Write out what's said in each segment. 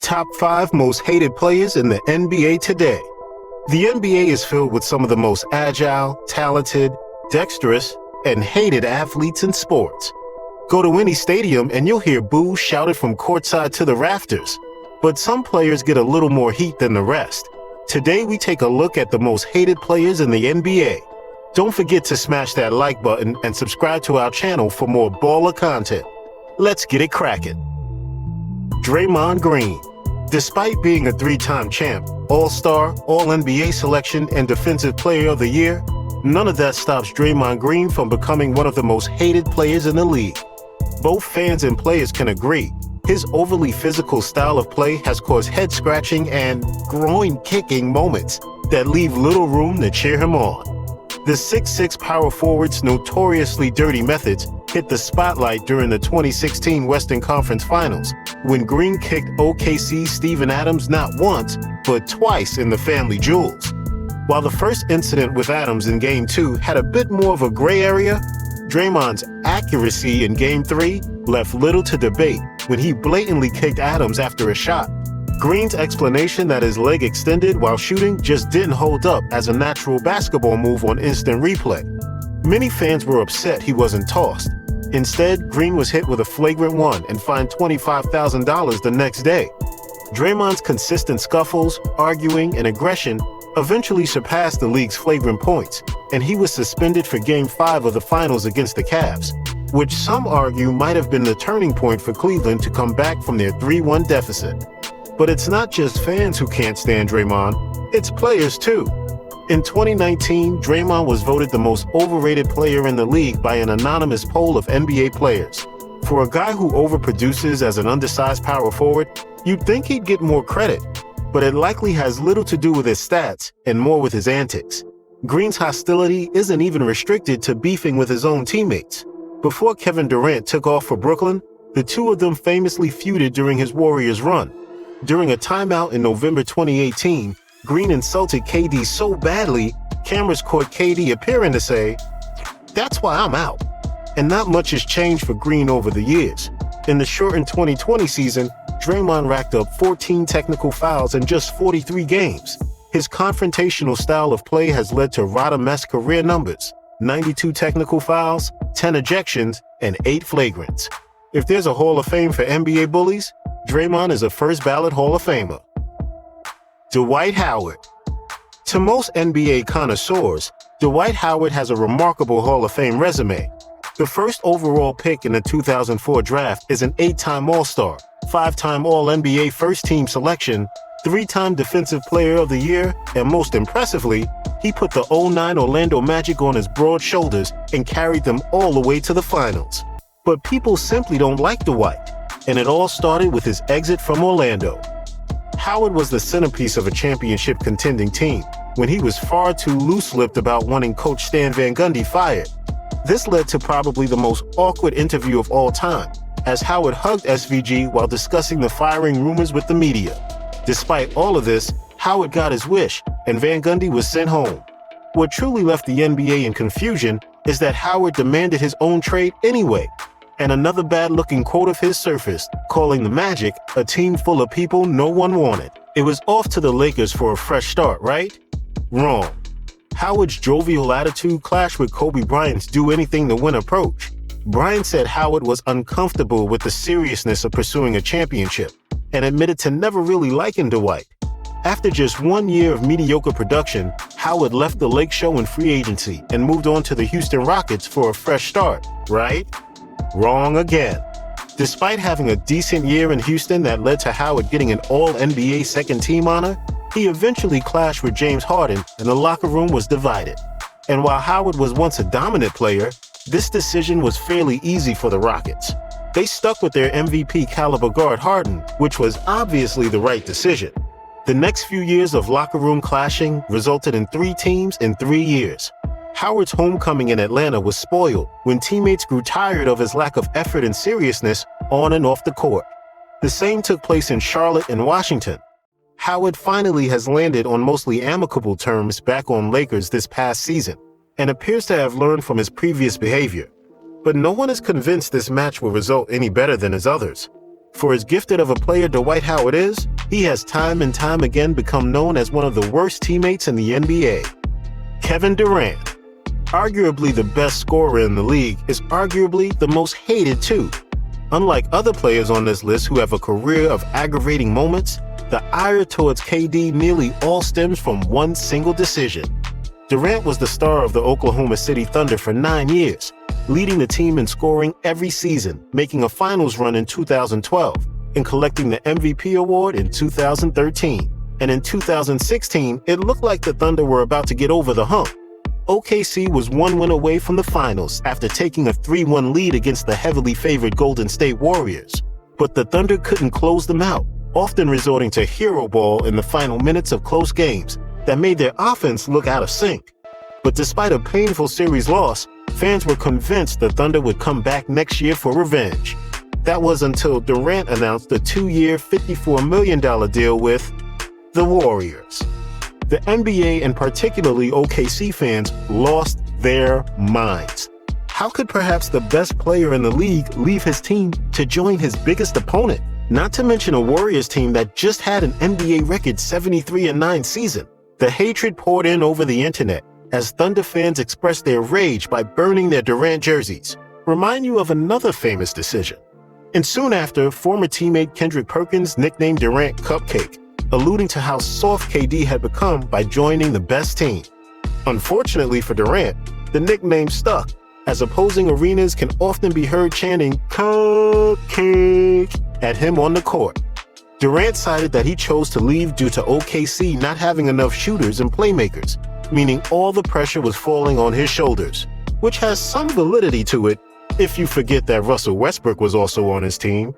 Top 5 most hated players in the NBA today. The NBA is filled with some of the most agile, talented, dexterous, and hated athletes in sports. Go to any stadium and you'll hear boos shouted from courtside to the rafters. But some players get a little more heat than the rest. Today we take a look at the most hated players in the NBA. Don't forget to smash that like button and subscribe to our channel for more baller content. Let's get it cracking. Draymond Green. Despite being a 3-time champ, All-Star, All-NBA selection, and Defensive Player of the Year, none of that stops Draymond Green from becoming one of the most hated players in the league. Both fans and players can agree, his overly physical style of play has caused head-scratching and groin-kicking moments that leave little room to cheer him on. The 6'6" power forward's notoriously dirty methods hit the spotlight during the 2016 Western Conference Finals, when Green kicked OKC's Steven Adams not once, but twice in the Family Jewels. While the first incident with Adams in Game 2 had a bit more of a gray area, Draymond's accuracy in Game 3 left little to debate when he blatantly kicked Adams after a shot. Green's explanation that his leg extended while shooting just didn't hold up as a natural basketball move on instant replay. Many fans were upset he wasn't tossed. Instead, Green was hit with a flagrant one and fined $25,000 the next day. Draymond's consistent scuffles, arguing, and aggression eventually surpassed the league's flagrant points, and he was suspended for Game 5 of the finals against the Cavs, which some argue might have been the turning point for Cleveland to come back from their 3-1 deficit. But it's not just fans who can't stand Draymond, it's players too. In 2019, Draymond was voted the most overrated player in the league by an anonymous poll of NBA players. For a guy who overproduces as an undersized power forward, you'd think he'd get more credit, but it likely has little to do with his stats and more with his antics. Green's hostility isn't even restricted to beefing with his own teammates. Before Kevin Durant took off for Brooklyn, the two of them famously feuded during his Warriors run. During a timeout in November 2018, Green insulted KD so badly, cameras caught KD appearing to say, "That's why I'm out." And not much has changed for Green over the years. In the shortened 2020 season, Draymond racked up 14 technical fouls in just 43 games. His confrontational style of play has led to Rodham-esque career numbers: 92 technical fouls, 10 ejections, and 8 flagrants. If there's a Hall of Fame for NBA bullies, Draymond is a first-ballot Hall of Famer. Dwight Howard. To most NBA connoisseurs, Dwight Howard has a remarkable Hall of Fame resume. The first overall pick in the 2004 draft is an 8-time All-Star, 5-time All-NBA first-team selection, 3-time Defensive Player of the Year, and most impressively, he put the 2009 Orlando Magic on his broad shoulders and carried them all the way to the finals. But people simply don't like Dwight, and it all started with his exit from Orlando. Howard was the centerpiece of a championship contending team when he was far too loose-lipped about wanting coach Stan Van Gundy fired. This led to probably the most awkward interview of all time, as Howard hugged SVG while discussing the firing rumors with the media. Despite all of this, Howard got his wish, and Van Gundy was sent home. What truly left the NBA in confusion is that Howard demanded his own trade anyway, and another bad-looking quote of his surfaced, calling the Magic a team full of people no one wanted. It was off to the Lakers for a fresh start, right? Wrong. Howard's jovial attitude clashed with Kobe Bryant's do-anything-to-win approach. Bryant said Howard was uncomfortable with the seriousness of pursuing a championship, and admitted to never really liking Dwight. After just 1 year of mediocre production, Howard left the Lake Show in free agency and moved on to the Houston Rockets for a fresh start, right? Wrong again. Despite having a decent year in Houston that led to Howard getting an All-NBA second-team honor, he eventually clashed with James Harden and the locker room was divided. And while Howard was once a dominant player, this decision was fairly easy for the Rockets. They stuck with their MVP caliber guard Harden, which was obviously the right decision. The next few years of locker room clashing resulted in 3 teams in 3 years. Howard's homecoming in Atlanta was spoiled when teammates grew tired of his lack of effort and seriousness on and off the court. The same took place in Charlotte and Washington. Howard finally has landed on mostly amicable terms back on Lakers this past season, and appears to have learned from his previous behavior. But no one is convinced this match will result any better than his others. For as gifted of a player Dwight Howard is, he has time and time again become known as one of the worst teammates in the NBA. Kevin Durant. Arguably the best scorer in the league, is arguably the most hated too. Unlike other players on this list who have a career of aggravating moments, the ire towards KD nearly all stems from one single decision. Durant was the star of the Oklahoma City Thunder for 9 years, leading the team in scoring every season, making a finals run in 2012, and collecting the MVP award in 2013. And in 2016, it looked like the Thunder were about to get over the hump. OKC was one win away from the finals after taking a 3-1 lead against the heavily favored Golden State Warriors. But the Thunder couldn't close them out, often resorting to hero ball in the final minutes of close games that made their offense look out of sync. But despite a painful series loss, fans were convinced the Thunder would come back next year for revenge. That was until Durant announced a 2-year, $54 million deal with the Warriors. The NBA and particularly OKC fans lost their minds. How could perhaps the best player in the league leave his team to join his biggest opponent? Not to mention a Warriors team that just had an NBA record 73-9 season. The hatred poured in over the internet as Thunder fans expressed their rage by burning their Durant jerseys. Remind you of another famous decision. And soon after, former teammate Kendrick Perkins nicknamed Durant Cupcake, alluding to how soft KD had become by joining the best team. Unfortunately for Durant, the nickname stuck, as opposing arenas can often be heard chanting "Cupcake" at him on the court. Durant cited that he chose to leave due to OKC not having enough shooters and playmakers, meaning all the pressure was falling on his shoulders, which has some validity to it if you forget that Russell Westbrook was also on his team.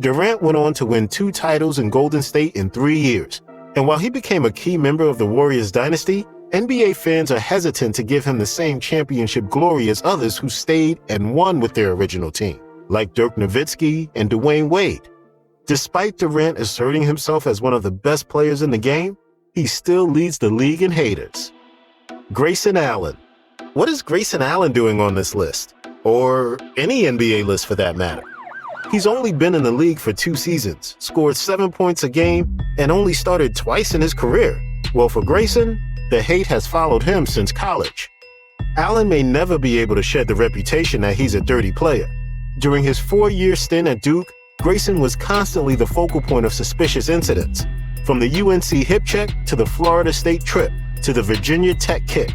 Durant went on to win 2 titles in Golden State in 3 years, and while he became a key member of the Warriors dynasty, NBA fans are hesitant to give him the same championship glory as others who stayed and won with their original team, like Dirk Nowitzki and Dwayne Wade. Despite Durant asserting himself as one of the best players in the game, he still leads the league in haters. Grayson Allen. What is Grayson Allen doing on this list? Or any NBA list for that matter? He's only been in the league for 2 seasons, scored 7 points a game, and only started twice in his career. Well, for Grayson, the hate has followed him since college. Allen may never be able to shed the reputation that he's a dirty player. During his 4-year stint at Duke, Grayson was constantly the focal point of suspicious incidents, from the UNC hip check to the Florida State trip to the Virginia Tech kick.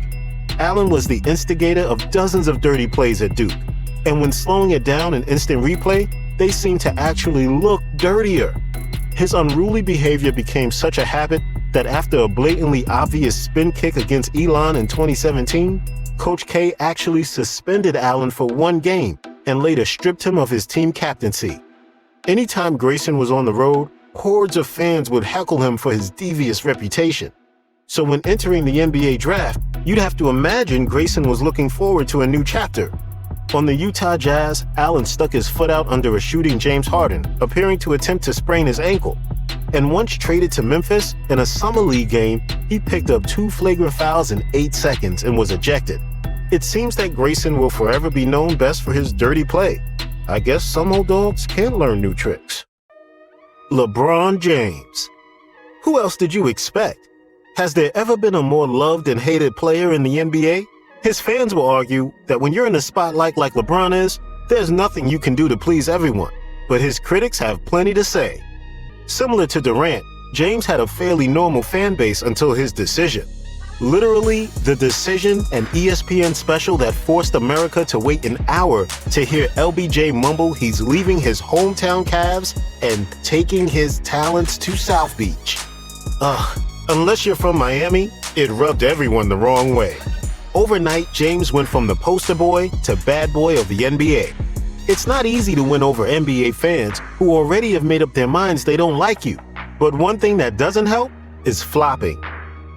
Allen was the instigator of dozens of dirty plays at Duke, and when slowing it down in instant replay, they seemed to actually look dirtier. His unruly behavior became such a habit that after a blatantly obvious spin kick against Elon in 2017, Coach K actually suspended Allen for 1 game and later stripped him of his team captaincy. Anytime Grayson was on the road, hordes of fans would heckle him for his devious reputation. So when entering the NBA draft, you'd have to imagine Grayson was looking forward to a new chapter. On the Utah Jazz, Allen stuck his foot out under a shooting James Harden, appearing to attempt to sprain his ankle. And once traded to Memphis, in a summer league game, he picked up 2 flagrant fouls in 8 seconds and was ejected. It seems that Grayson will forever be known best for his dirty play. I guess some old dogs can learn new tricks. LeBron James. Who else did you expect? Has there ever been a more loved and hated player in the NBA? His fans will argue that when you're in the spotlight like LeBron is, there's nothing you can do to please everyone, but his critics have plenty to say. Similar to Durant, James had a fairly normal fan base until his decision. Literally, The Decision, an ESPN special that forced America to wait an hour to hear LBJ mumble he's leaving his hometown Cavs and taking his talents to South Beach. Unless you're from Miami, it rubbed everyone the wrong way. Overnight, James went from the poster boy to bad boy of the NBA. It's not easy to win over NBA fans who already have made up their minds they don't like you. But one thing that doesn't help is flopping.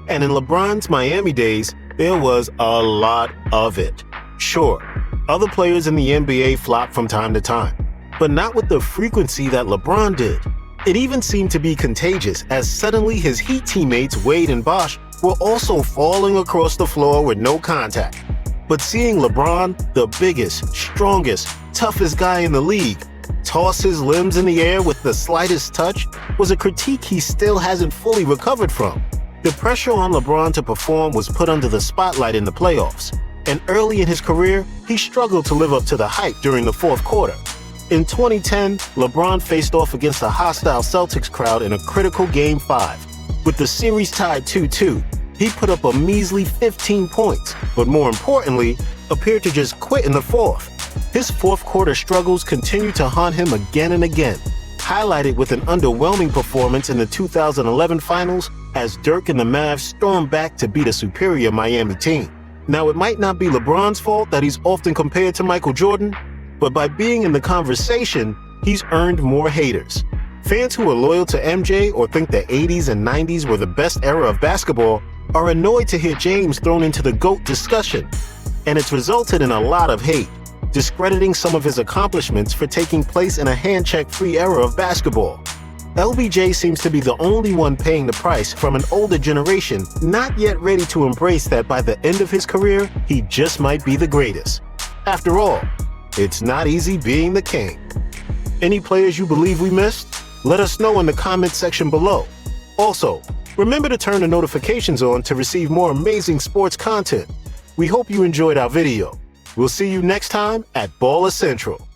And in LeBron's Miami days, there was a lot of it. Sure, other players in the NBA flopped from time to time, but not with the frequency that LeBron did. It even seemed to be contagious as suddenly his Heat teammates Wade and Bosh were also falling across the floor with no contact. But seeing LeBron, the biggest, strongest, toughest guy in the league, toss his limbs in the air with the slightest touch was a critique he still hasn't fully recovered from. The pressure on LeBron to perform was put under the spotlight in the playoffs, and early in his career, he struggled to live up to the hype during the fourth quarter. In 2010, LeBron faced off against a hostile Celtics crowd in a critical Game 5. With the series tied 2-2, he put up a measly 15 points, but more importantly, appeared to just quit in the fourth. His fourth quarter struggles continued to haunt him again and again, highlighted with an underwhelming performance in the 2011 finals as Dirk and the Mavs stormed back to beat a superior Miami team. Now, it might not be LeBron's fault that he's often compared to Michael Jordan, but by being in the conversation, he's earned more haters. Fans who are loyal to MJ or think the 80s and 90s were the best era of basketball are annoyed to hear James thrown into the GOAT discussion, and it's resulted in a lot of hate, discrediting some of his accomplishments for taking place in a hand-check-free era of basketball. LBJ seems to be the only one paying the price from an older generation not yet ready to embrace that by the end of his career, he just might be the greatest. After all, it's not easy being the king. Any players you believe we missed? Let us know in the comment section below. Also, remember to turn the notifications on to receive more amazing sports content. We hope you enjoyed our video. We'll see you next time at Baller Central.